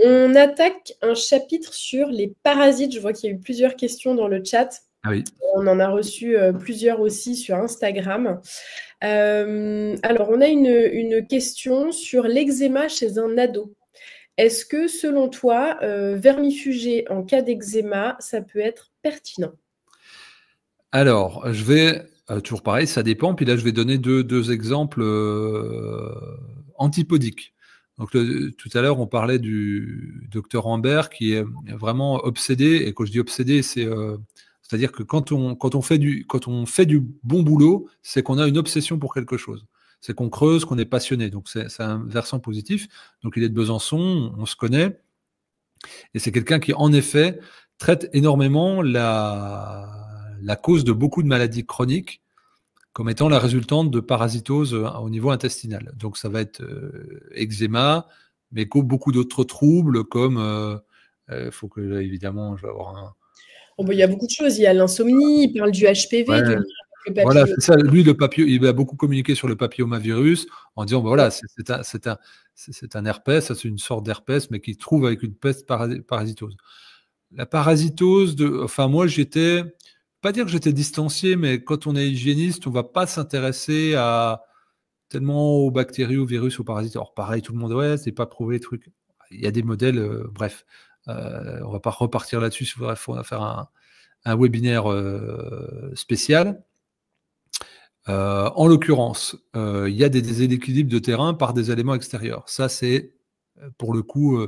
On attaque un chapitre sur les parasites. Je vois qu'il y a eu plusieurs questions dans le chat. Ah oui. On en a reçu plusieurs aussi sur Instagram. Alors, on a une question sur l'eczéma chez un ado. Est-ce que, selon toi, vermifuger en cas d'eczéma, ça peut être pertinent? Alors, je vais, toujours pareil, ça dépend. Puis là, je vais donner deux exemples antipodiques. Donc, tout à l'heure, on parlait du docteur Ambert qui est vraiment obsédé. Et quand je dis obsédé, c'est-à-dire que quand on fait du bon boulot, c'est qu'on a une obsession pour quelque chose. C'est qu'on creuse, qu'on est passionné. Donc, c'est un versant positif. Donc, il est de Besançon, on se connaît. Et c'est quelqu'un qui, en effet, traite énormément la cause de beaucoup de maladies chroniques comme étant la résultante de parasitose au niveau intestinal. Donc ça va être eczéma, mais beaucoup d'autres troubles comme, faut que évidemment, je vais avoir un... Oh, bah, il y a beaucoup de choses. Il y a l'insomnie, il parle du HPV, Ouais, du lien avec le voilà, papillome. c'est ça. Lui, il a beaucoup communiqué sur le papillomavirus en disant, bah, voilà, c'est un herpès, ça c'est une sorte d'herpès, mais qui trouve avec une peste parasitose. La parasitose, enfin moi j'étais, pas dire que j'étais distancié, mais quand on est hygiéniste, on va pas s'intéresser à tellement aux bactéries, aux virus, aux parasites. Alors pareil, tout le monde, ouais, c'est pas prouvé, truc. Il y a des modèles, bref, on va pas repartir là-dessus. Bref, on va faire un webinaire spécial. En l'occurrence, il y a des déséquilibres de terrain par des éléments extérieurs. Ça, c'est, pour le coup,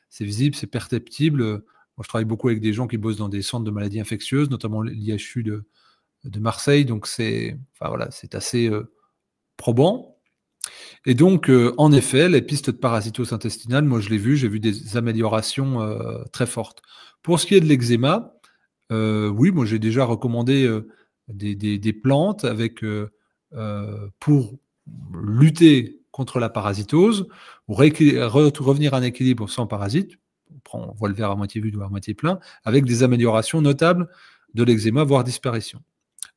c'est visible, c'est perceptible. Moi, je travaille beaucoup avec des gens qui bossent dans des centres de maladies infectieuses, notamment l'IHU de Marseille. Donc, enfin, voilà, c'est assez probant. Et donc, en effet, les pistes de parasitose intestinale, moi, je l'ai vu, j'ai vu des améliorations très fortes. Pour ce qui est de l'eczéma, oui, moi, j'ai déjà recommandé des plantes pour lutter contre la parasitose, ou revenir à un équilibre sans parasite. On voit le verre à moitié vide ou à moitié plein, avec des améliorations notables de l'eczéma, voire disparition.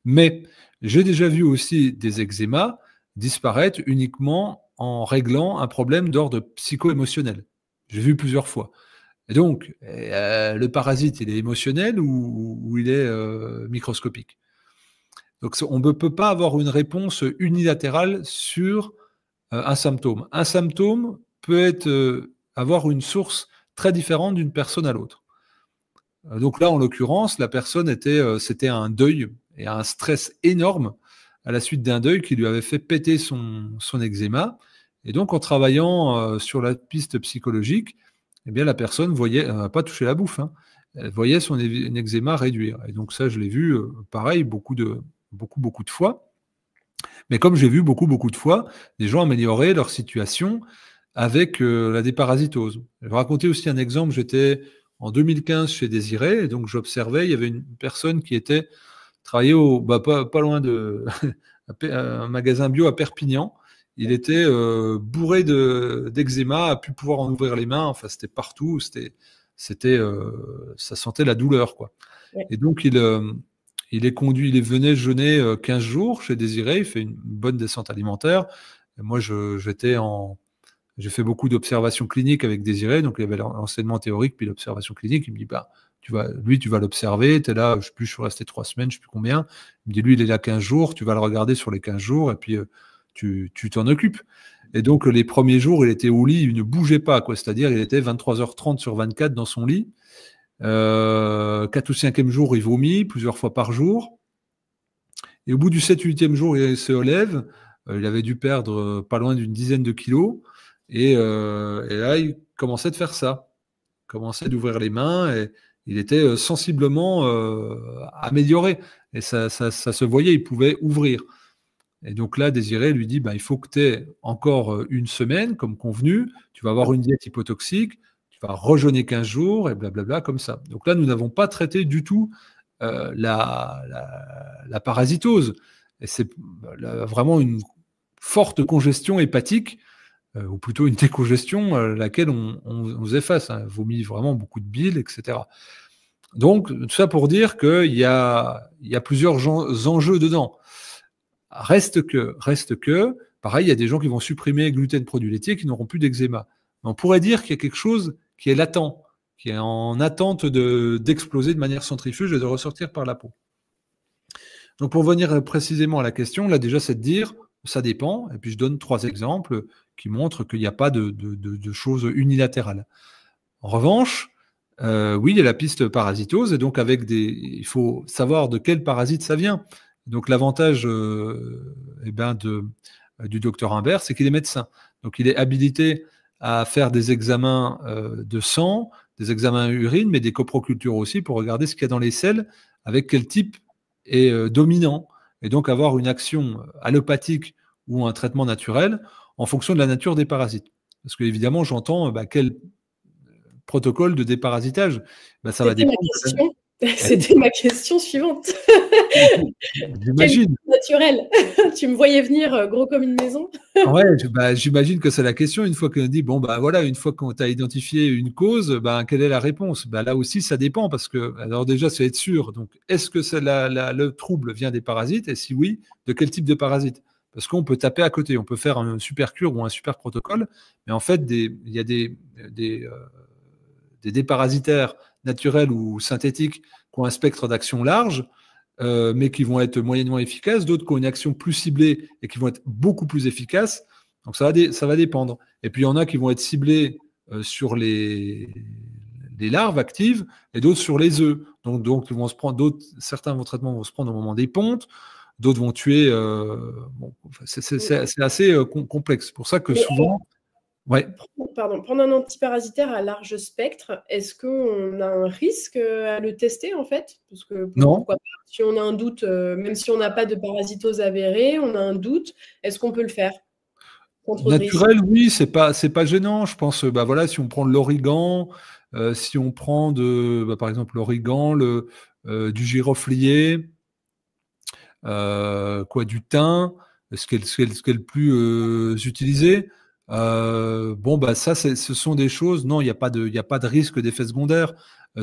Mais j'ai déjà vu aussi des eczémas disparaître uniquement en réglant un problème d'ordre psycho-émotionnel. J'ai vu plusieurs fois. Et donc, le parasite, il est émotionnel ou il est microscopique. Donc, on ne peut pas avoir une réponse unilatérale sur un symptôme. Un symptôme peut avoir une source très différente d'une personne à l'autre. Donc là, en l'occurrence, la personne c'était un deuil et un stress énorme à la suite d'un deuil qui lui avait fait péter son eczéma. Et donc, en travaillant sur la piste psychologique, eh bien, la personne voyait, elle n'a pas touché la bouffe, hein, elle voyait son eczéma réduire. Et donc ça, je l'ai vu, pareil, beaucoup de fois. Mais comme j'ai vu beaucoup de fois, des gens améliorer leur situation avec la déparasitose. Je vais raconter aussi un exemple. J'étais en 2015 chez Désiré, et donc j'observais, il y avait une personne qui travaillait pas loin de un magasin bio à Perpignan. Il était bourré d'eczéma, a pu pouvoir en ouvrir les mains. Enfin, c'était partout. Ça sentait la douleur, quoi. Ouais. Et donc il venait jeûner 15 jours chez Désiré. Il fait une bonne descente alimentaire. Et moi, j'ai fait beaucoup d'observations cliniques avec Désiré. Donc il y avait l'enseignement théorique puis l'observation clinique. Il me dit, bah, tu vas l'observer, tu es là, je suis resté 3 semaines, je ne sais plus combien. Il me dit, lui, il est là 15 jours, tu vas le regarder sur les 15 jours, et puis tu t'en occupes. Et donc, les premiers jours, il était au lit, il ne bougeait pas, quoi. C'est-à-dire, il était 23h30 sur 24 dans son lit. 4 ou 5e jour, il vomit plusieurs fois par jour. Et au bout du 7-8e jour, il se relève. Il avait dû perdre pas loin d'une dizaine de kilos. Et là, il commençait de faire ça. Il commençait d'ouvrir les mains et il était sensiblement amélioré. Et ça se voyait, il pouvait ouvrir. Et donc là, Désiré lui dit, bah, il faut que tu aies encore une semaine, comme convenu. Tu vas avoir une diète hypotoxique. Tu vas rejeûner 15 jours et blablabla, comme ça. Donc là, nous n'avons pas traité du tout la parasitose. Et c'est vraiment une forte congestion hépatique, ou plutôt une décongestion, laquelle on faisait face. Hein, vomit vraiment beaucoup de bile, etc. Donc, tout ça pour dire qu'il y a plusieurs enjeux dedans. Reste que, pareil, il y a des gens qui vont supprimer gluten, produits laitiers, qui n'auront plus d'eczéma. Mais on pourrait dire qu'il y a quelque chose qui est latent, qui est en attente d'exploser de manière centrifuge et de ressortir par la peau. Donc, pour venir précisément à la question, là, déjà, c'est de dire, ça dépend. Et puis, je donne 3 exemples qui montrent qu'il n'y a pas de choses unilatérales. En revanche, oui, il y a la piste parasitose, et donc il faut savoir de quel parasite ça vient. Donc, l'avantage du docteur Imbert, c'est qu'il est médecin. Donc, il est habilité à faire des examens de sang, des examens urine, mais des coprocultures aussi, pour regarder ce qu'il y a dans les selles, avec quel type est dominant, et donc avoir une action allopathique ou un traitement naturel en fonction de la nature des parasites. Parce que évidemment, j'entends quel protocole de déparasitage, ça va dépendre. C'était ma question suivante. J'imagine. Naturel. Tu me voyais venir gros comme une maison. Ouais, j'imagine que c'est la question. Une fois qu'on dit, voilà, une fois qu'on t'a identifié une cause, quelle est la réponse? Là aussi, ça dépend, parce que, alors déjà, c'est être sûr. Donc, est-ce que le trouble vient des parasites? Et si oui, de quel type de parasite? Parce qu'on peut taper à côté, on peut faire un super cure ou un super protocole, mais en fait, il y a des déparasitaires naturels ou synthétiques qui ont un spectre d'action large, mais qui vont être moyennement efficaces, d'autres qui ont une action plus ciblée et qui vont être beaucoup plus efficaces. Donc ça va dépendre. Et puis il y en a qui vont être ciblés sur les larves actives et d'autres sur les œufs. Donc ils vont se prendre, certains traitements vont se prendre au moment des pontes, d'autres vont tuer. C'est assez complexe. C'est pour ça que souvent. Ouais. Prendre un antiparasitaire à large spectre, est-ce qu'on a un risque à le tester en fait? Parce que non. Pourquoi pas? Si on a un doute, même si on n'a pas de parasitose avérée, on a un doute, est-ce qu'on peut le faire? Naturel, oui, c'est pas gênant. Je pense, voilà, si on prend de l'origan, si on prend par exemple l'origan, du giroflier, du thym, ce qui est le plus utilisé. Ça, ce sont des choses. Non, il n'y a pas de risque d'effet secondaire,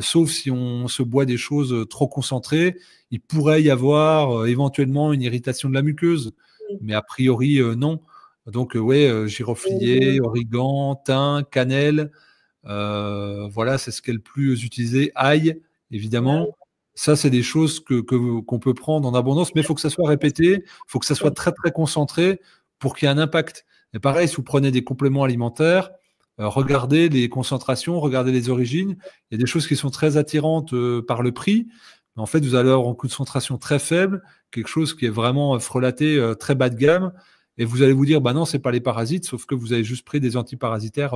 sauf si on se boit des choses trop concentrées. Il pourrait y avoir éventuellement une irritation de la muqueuse, mais a priori, non. Donc, giroflier, origan, thym, cannelle, voilà, c'est ce qui est le plus utilisé. Ail, évidemment. Ça, c'est des choses qu'on peut prendre en abondance, mais il faut que ça soit répété, il faut que ça soit très, très concentré pour qu'il y ait un impact. Et pareil, si vous prenez des compléments alimentaires, regardez les concentrations, regardez les origines. Il y a des choses qui sont très attirantes par le prix, mais en fait, vous allez avoir un coût de concentration très faible, quelque chose qui est vraiment frelaté, très bas de gamme, et vous allez vous dire, non, c'est pas les parasites, sauf que vous avez juste pris des antiparasitaires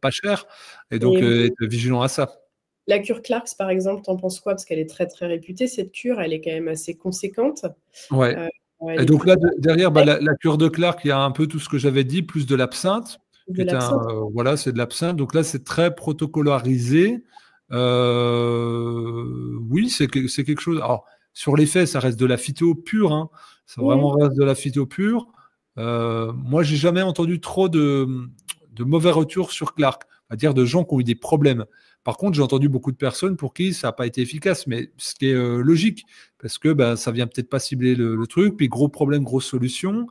pas chers, et donc être vigilant à ça. La cure Clarks, par exemple, t'en penses quoi? Parce qu'elle est très, très réputée, cette cure, elle est quand même assez conséquente. Ouais. Et donc là, derrière, la cure de Clark, il y a un peu tout ce que j'avais dit, plus de l'absinthe. Voilà, c'est de l'absinthe. Donc là, c'est très protocolarisé. Oui, c'est quelque chose. Alors, sur les faits, ça reste de la phyto pure. Hein. Ça vraiment reste de la phyto pure. Moi, j'ai jamais entendu trop de mauvais retours sur Clark, c'est-à-dire de gens qui ont eu des problèmes. Par contre, j'ai entendu beaucoup de personnes pour qui ça n'a pas été efficace, mais ce qui est logique, parce que ça vient peut-être pas cibler le truc, puis gros problème, grosse solution.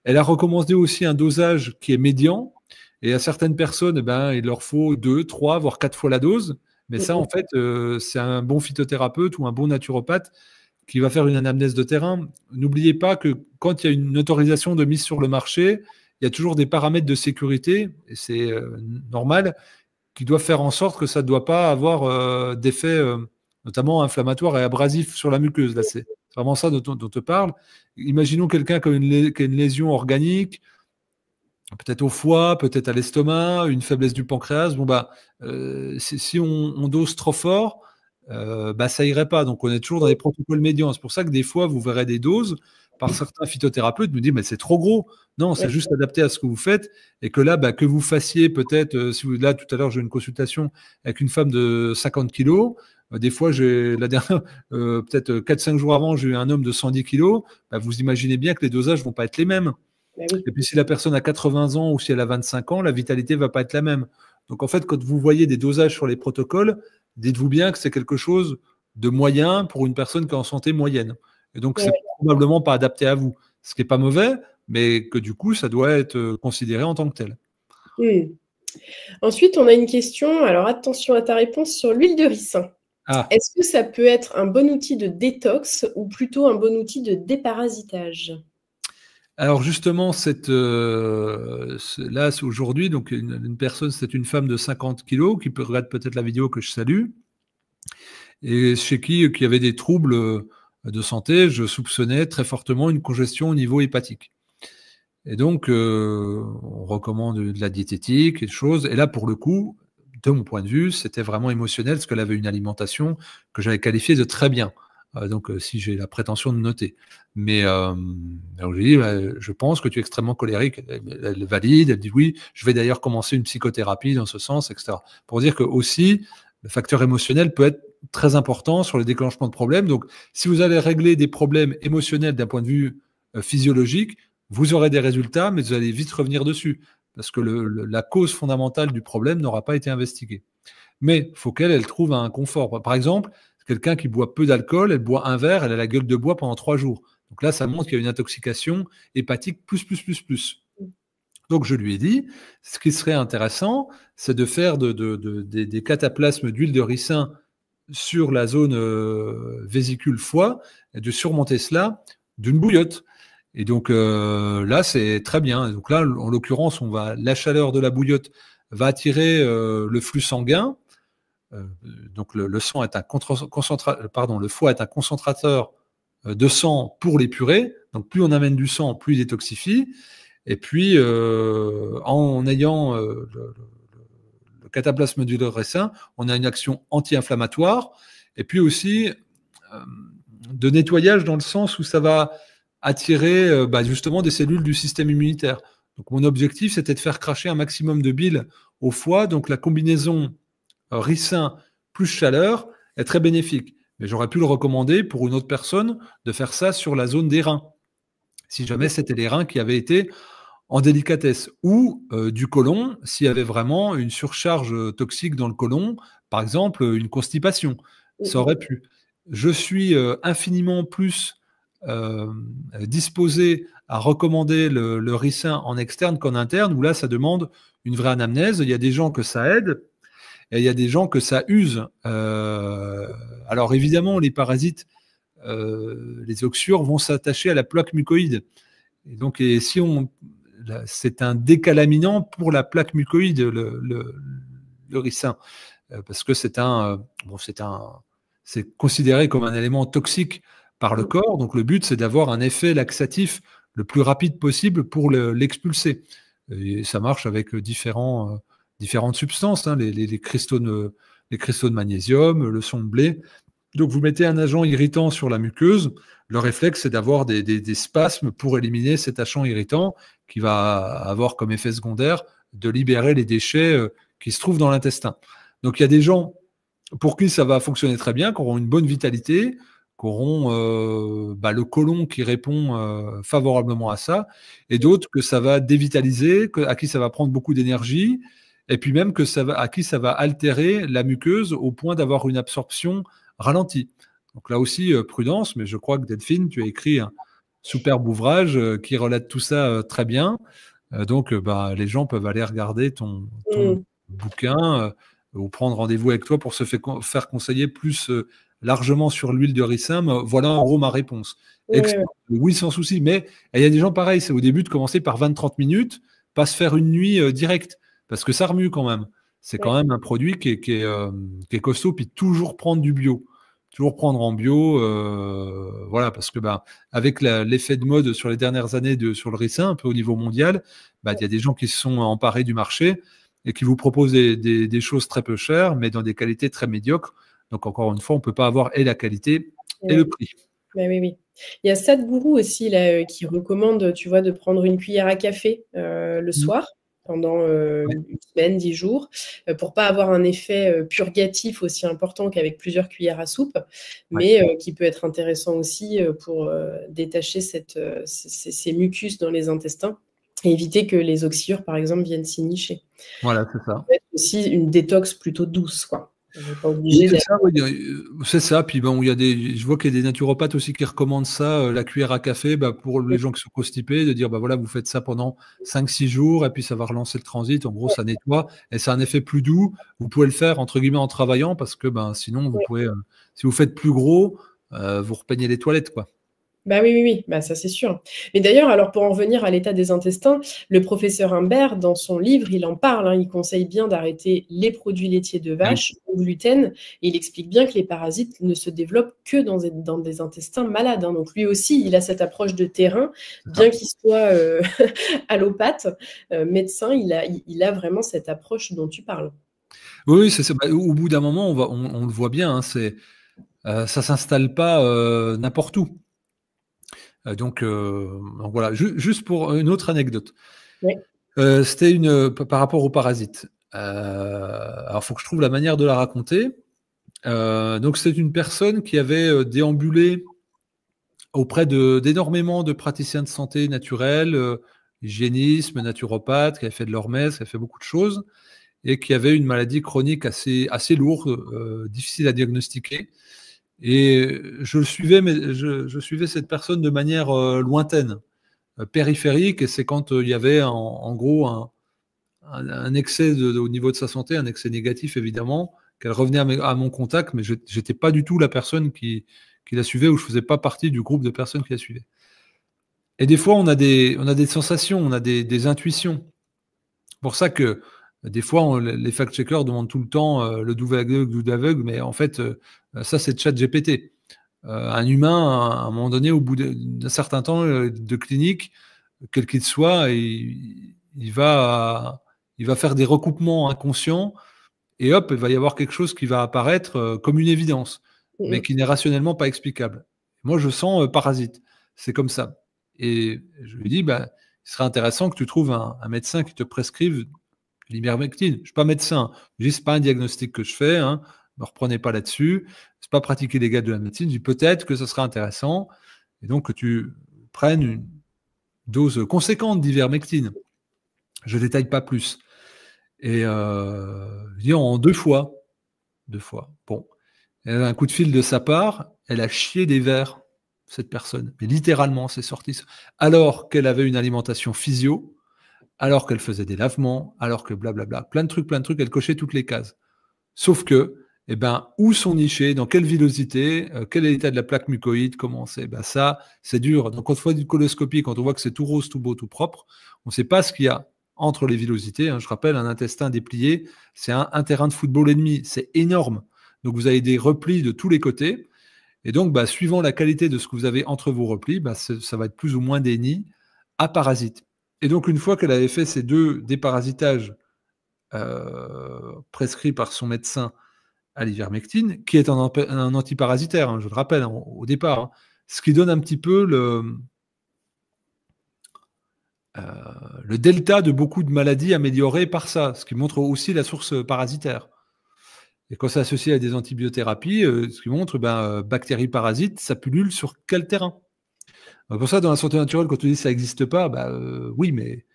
Elle a recommandé aussi un dosage qui est médian, et à certaines personnes, il leur faut 2, 3, voire 4 fois la dose. Mais ça, en fait, c'est un bon phytothérapeute ou un bon naturopathe qui va faire une anamnèse de terrain. N'oubliez pas que quand il y a une autorisation de mise sur le marché, il y a toujours des paramètres de sécurité, et c'est normal, qui doivent faire en sorte que ça ne doit pas avoir d'effet notamment inflammatoire et abrasif sur la muqueuse. Là, c'est vraiment ça dont on te parle. Imaginons quelqu'un qui a une lésion organique, peut-être au foie, peut-être à l'estomac, une faiblesse du pancréas. Si on dose trop fort, ça irait pas. Donc, on est toujours dans des protocoles médians. C'est pour ça que des fois, vous verrez des doses par certains phytothérapeutes nous disent mais c'est trop gros. Non, c'est juste adapté à ce que vous faites et que là, que vous fassiez peut-être, si vous là tout à l'heure j'ai une consultation avec une femme de 50 kilos, des fois la dernière, peut-être 4-5 jours avant, j'ai eu un homme de 110 kilos. Vous imaginez bien que les dosages vont pas être les mêmes. Et puis si la personne a 80 ans ou si elle a 25 ans, la vitalité va pas être la même. Donc en fait, quand vous voyez des dosages sur les protocoles, dites-vous bien que c'est quelque chose de moyen pour une personne qui est en santé moyenne. Et donc, c'est probablement pas adapté à vous. Ce qui n'est pas mauvais, mais que du coup, ça doit être considéré en tant que tel. Ensuite, on a une question, alors attention à ta réponse, sur l'huile de ricin. Ah, Est-ce que ça peut être un bon outil de détox ou plutôt un bon outil de déparasitage? alors justement, là, aujourd'hui, donc une personne, c'est une femme de 50 kilos qui regarde peut-être la vidéo que je salue, et chez qui avait des troubles de santé, je soupçonnais très fortement une congestion au niveau hépatique. Et donc, on recommande de la diététique et des choses. Et là, pour le coup, de mon point de vue, c'était vraiment émotionnel parce qu'elle avait une alimentation que j'avais qualifiée de très bien. Donc, si j'ai la prétention de noter. Mais alors, j'ai dit, je pense que tu es extrêmement colérique. Elle valide, elle dit oui. Je vais d'ailleurs commencer une psychothérapie dans ce sens, etc. Pour dire que aussi, le facteur émotionnel peut être très important sur le déclenchement de problèmes. Donc, si vous allez régler des problèmes émotionnels d'un point de vue physiologique, vous aurez des résultats, mais vous allez vite revenir dessus, parce que la cause fondamentale du problème n'aura pas été investiguée. Mais il faut qu'elle trouve un confort. Par exemple, quelqu'un qui boit peu d'alcool, elle boit un verre, elle a la gueule de bois pendant 3 jours. Donc là, ça montre qu'il y a une intoxication hépatique plus. Donc je lui ai dit, ce qui serait intéressant, c'est de faire des cataplasmes d'huile de ricin sur la zone vésicule foie, et de surmonter cela d'une bouillotte. Et donc là, c'est très bien. Donc là, en l'occurrence, la chaleur de la bouillotte va attirer le flux sanguin. Donc le sang est le foie est un concentrateur de sang pour l'épurer. Donc plus on amène du sang, plus il détoxifie. Et puis en ayant le cataplasme du ricin, on a une action anti-inflammatoire. Et puis aussi de nettoyage dans le sens où ça va attirer justement des cellules du système immunitaire. Donc mon objectif, c'était de faire cracher un maximum de bile au foie. Donc la combinaison ricin plus chaleur est très bénéfique. Mais j'aurais pu le recommander pour une autre personne de faire ça sur la zone des reins, si jamais c'était les reins qui avaient été en délicatesse, ou du côlon, s'il y avait vraiment une surcharge toxique dans le côlon, par exemple une constipation. Ça aurait pu. Je suis infiniment plus disposé à recommander le ricin en externe qu'en interne, où là, ça demande une vraie anamnèse. Il y a des gens que ça aide, et il y a des gens que ça use. Alors évidemment, les parasites, les oxyures, vont s'attacher à la plaque mucoïde. Et donc, c'est un décalaminant pour la plaque mucoïde, le ricin, parce que c'est considéré comme un élément toxique par le corps. Donc, le but, c'est d'avoir un effet laxatif le plus rapide possible pour l'expulser. Et ça marche avec différentes substances, hein, les cristaux de magnésium, le son de blé. Donc, vous mettez un agent irritant sur la muqueuse. Le réflexe, c'est d'avoir des spasmes pour éliminer cet agent irritant qui va avoir comme effet secondaire de libérer les déchets qui se trouvent dans l'intestin. Donc, il y a des gens pour qui ça va fonctionner très bien, qui auront une bonne vitalité, qui auront le côlon qui répond favorablement à ça, et d'autres que ça va dévitaliser, à qui ça va prendre beaucoup d'énergie, et puis même à qui ça va altérer la muqueuse au point d'avoir une absorption ralentie. Donc là aussi, prudence, mais je crois que Delphine, tu as écrit un superbe ouvrage qui relate tout ça très bien. Donc, les gens peuvent aller regarder ton bouquin ou prendre rendez-vous avec toi pour se faire conseiller plus largement sur l'huile de ricin. Voilà en gros ma réponse. Oui, sans souci. Mais il y a des gens pareils, c'est au début de commencer par 20-30 minutes, pas se faire une nuit directe, parce que ça remue quand même. C'est quand même un produit qui est costaud, puis toujours prendre du bio. Toujours prendre en bio, voilà, parce que avec l'effet de mode sur les dernières années sur le ricin, un peu au niveau mondial, il y a des gens qui se sont emparés du marché et qui vous proposent des choses très peu chères, mais dans des qualités très médiocres. Donc, encore une fois, on ne peut pas avoir et la qualité et le prix. Oui. Il y a Sadhguru aussi là, qui recommande, tu vois, de prendre une cuillère à café le soir pendant une semaine, 10 jours, pour pas avoir un effet purgatif aussi important qu'avec plusieurs cuillères à soupe, mais qui peut être intéressant aussi pour détacher ces mucus dans les intestins et éviter que les oxyures, par exemple, viennent s'y nicher. Voilà, c'est ça. Ça peut être aussi une détox plutôt douce, quoi. On n'est pas Oui, obligé c'est d'être. ça, oui, c'est ça. Puis bon, je vois qu'il y a des naturopathes aussi qui recommandent ça, la cuillère à café, bah, pour les gens qui sont constipés, de dire bah voilà, vous faites ça pendant 5-6 jours, et puis ça va relancer le transit. En gros, ça nettoie et ça a un effet plus doux. Vous pouvez le faire entre guillemets en travaillant, parce que ben sinon vous pouvez, si vous faites plus gros, vous repeignez les toilettes, quoi. Bah, oui, oui, oui, bah, ça c'est sûr. Mais d'ailleurs, alors pour en revenir à l'état des intestins, le professeur Humbert, dans son livre, il en parle, hein, il conseille bien d'arrêter les produits laitiers de Ah oui. vache au gluten, et il explique bien que les parasites ne se développent que dans des intestins malades, hein. Donc lui aussi, il a cette approche de terrain, bien qu'il soit allopathe, médecin, il a vraiment cette approche dont tu parles. Oui, oui, c'est ça. Bah, au bout d'un moment, on le voit bien, hein, ça s'installe pas n'importe où. Donc voilà, juste pour une autre anecdote. Oui, C'était par rapport aux parasites. Alors, il faut que je trouve la manière de la raconter. Donc, c'était une personne qui avait déambulé auprès d'énormément de praticiens de santé naturels, hygiénisme, naturopathe, qui avait fait de l'hormèse, qui avait fait beaucoup de choses, et qui avait une maladie chronique assez lourde, difficile à diagnostiquer. Et je suivais cette personne de manière lointaine, périphérique, et c'est quand il y avait en gros un excès au niveau de sa santé, un excès négatif évidemment, qu'elle revenait à mon contact, mais je n'étais pas du tout la personne qui la suivait, ou je ne faisais pas partie du groupe de personnes qui la suivaient. Et des fois, on a des sensations, on a des intuitions. C'est pour ça que des fois, les fact-checkers demandent tout le temps le double aveugle, mais en fait, ça, c'est ChatGPT. Un humain, à un moment donné, au bout d'un certain temps de clinique, quel qu'il soit, il va faire des recoupements inconscients, et hop, il va y avoir quelque chose qui va apparaître comme une évidence, mais mm, qui n'est rationnellement pas explicable. Moi, je sens parasite. C'est comme ça. Et je lui dis, bah, il serait intéressant que tu trouves un médecin qui te prescrive l'ivermectine. Je ne suis pas médecin. Je dis, ce n'est pas un diagnostic que je fais. Hein. Ne me reprenez pas là-dessus. Ce n'est pas pratiquer les gars de la médecine. Je dis, peut-être que ce serait intéressant. Et donc, que tu prennes une dose conséquente d'ivermectine. Je ne détaille pas plus. Et je dis en 2 fois. 2 fois. Bon. Elle a un coup de fil de sa part. Elle a chié des vers, cette personne. Mais littéralement, c'est sorti. Alors qu'elle avait une alimentation physio, alors qu'elle faisait des lavements, alors que blablabla. Plein de trucs, elle cochait toutes les cases. Sauf que, eh ben, où sont nichés, dans quelle villosité, quel est l'état de la plaque mucoïde, comment c'est, ben ça, c'est dur. Donc, quand on fait une coloscopie, quand on voit que c'est tout rose, tout beau, tout propre, on ne sait pas ce qu'il y a entre les villosités. Hein. Je rappelle, un intestin déplié, c'est un terrain de football ennemi. C'est énorme. Donc, vous avez des replis de tous les côtés. Et donc, bah, suivant la qualité de ce que vous avez entre vos replis, bah, ça va être plus ou moins des nids à parasites. Et donc, une fois qu'elle avait fait ces 2 déparasitages prescrits par son médecin à l'ivermectine, qui est un antiparasitaire, hein, je le rappelle, hein, au départ, hein, ce qui donne un petit peu le delta de beaucoup de maladies améliorées par ça, ce qui montre aussi la source parasitaire. Et quand c'est associé à des antibiothérapies, ce qui montre, bactéries parasites, ça pullule sur quel terrain? Pour ça, dans la santé naturelle, quand on dit que ça n'existe pas, oui, mais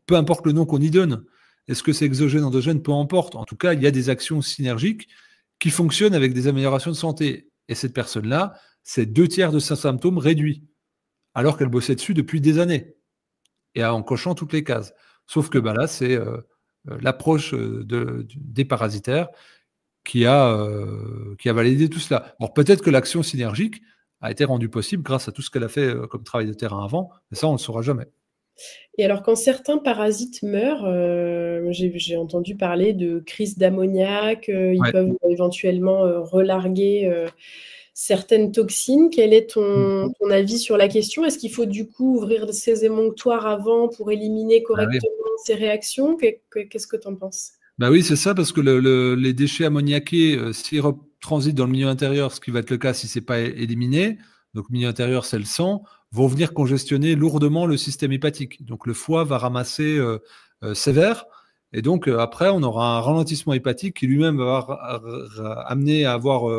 peu importe le nom qu'on y donne. Est-ce que c'est exogène, endogène? Peu importe. En tout cas, il y a des actions synergiques qui fonctionnent avec des améliorations de santé. Et cette personne-là, c'est 2 tiers de ses symptômes réduits, alors qu'elle bossait dessus depuis des années, et en cochant toutes les cases. Sauf que là, c'est l'approche des parasitaires qui a validé tout cela. Alors peut-être que l'action synergique a été rendue possible grâce à tout ce qu'elle a fait comme travail de terrain avant, mais ça, on ne le saura jamais. Et alors, quand certains parasites meurent, j'ai entendu parler de crise d'ammoniac, ils Ouais. peuvent éventuellement relarguer certaines toxines. Quel est ton avis sur la question? Est-ce qu'il faut du coup ouvrir ces émonctoires avant pour éliminer Ah oui. correctement ces réactions? Qu'est-ce que tu en penses? Bah oui, c'est ça, parce que les déchets ammoniaqués, s'ils transitent dans le milieu intérieur, ce qui va être le cas si ce n'est pas éliminé, donc le milieu intérieur, c'est le sang, vont venir congestionner lourdement le système hépatique. Donc le foie va ramasser sévère, et donc après, on aura un ralentissement hépatique qui lui-même va amener à avoir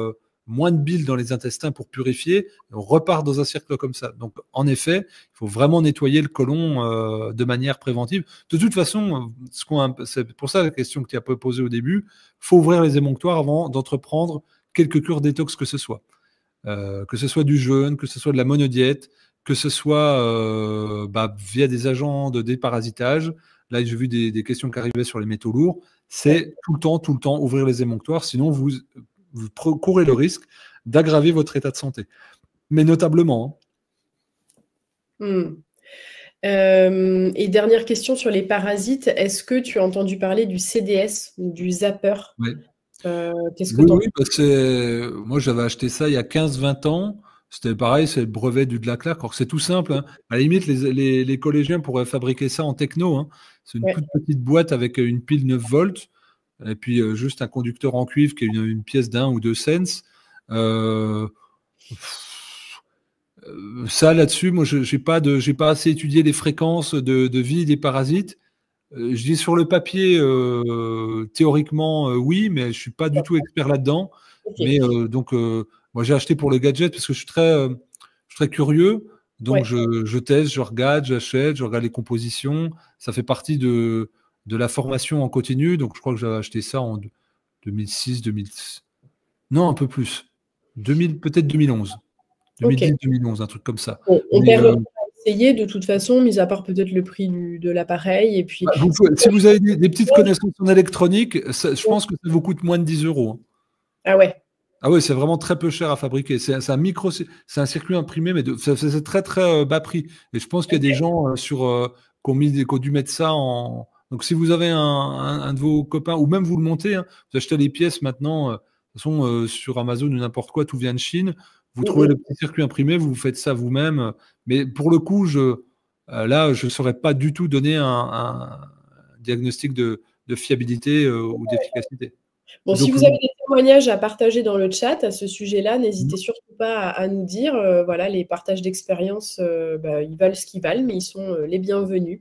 moins de bile dans les intestins pour purifier, on repart dans un cercle comme ça. Donc, en effet, il faut vraiment nettoyer le côlon de manière préventive. De toute façon, c'est pour ça la question que tu as posée au début, il faut ouvrir les émonctoires avant d'entreprendre quelque cure détox que ce soit. Que ce soit du jeûne, que ce soit de la monodiète, que ce soit via des agents de déparasitage. Là, j'ai vu des questions qui arrivaient sur les métaux lourds. C'est tout le temps ouvrir les émonctoires, sinon vous courez le risque d'aggraver votre état de santé. Mais notablement. Et dernière question sur les parasites, est-ce que tu as entendu parler du CDS ou du zapper? Oui. Qu'est-ce que tu en penses? Moi, j'avais acheté ça il y a 15-20 ans. C'était pareil, c'est le brevet du Dlaclac. Alors c'est tout simple. Hein. À la limite, les collégiens pourraient fabriquer ça en techno. Hein. C'est une toute petite boîte avec une pile 9 volts et puis juste un conducteur en cuivre qui est une pièce d'1 ou 2 cents. Ça, là-dessus, moi, j'ai pas assez étudié les fréquences de vie des parasites. Je dis sur le papier, théoriquement, oui, mais je ne suis pas du tout expert là-dedans. Okay. Mais donc, moi, j'ai acheté pour le gadget parce que je suis très curieux. Donc, je teste, je regarde, j'achète, je regarde les compositions. Ça fait partie de la formation en continu. Donc, je crois que j'avais acheté ça en 2006, 2006. Non, un peu plus. Peut-être 2011. 2010-2011, un truc comme ça. On perd essayer de toute façon, mis à part peut-être le prix de l'appareil. Et puis, si vous avez des petites connaissances en électronique, je pense que ça vous coûte moins de 10 €. Ah ouais. Ah oui, c'est vraiment très peu cher à fabriquer. C'est un circuit imprimé, mais c'est très très bas prix. Et je pense qu'il y a des gens qui ont dû mettre ça en. Donc si vous avez un de vos copains, ou même vous le montez, hein, vous achetez les pièces maintenant, de toute façon sur Amazon ou n'importe quoi, tout vient de Chine. Vous trouvez le petit circuit imprimé, vous faites ça vous-même. Mais pour le coup, là, je ne saurais pas du tout donner un diagnostic de fiabilité ou d'efficacité. Bon, si vous avez des témoignages à partager dans le chat à ce sujet-là, n'hésitez surtout pas à nous dire. Voilà, les partages d'expérience, ils valent ce qu'ils valent, mais ils sont les bienvenus.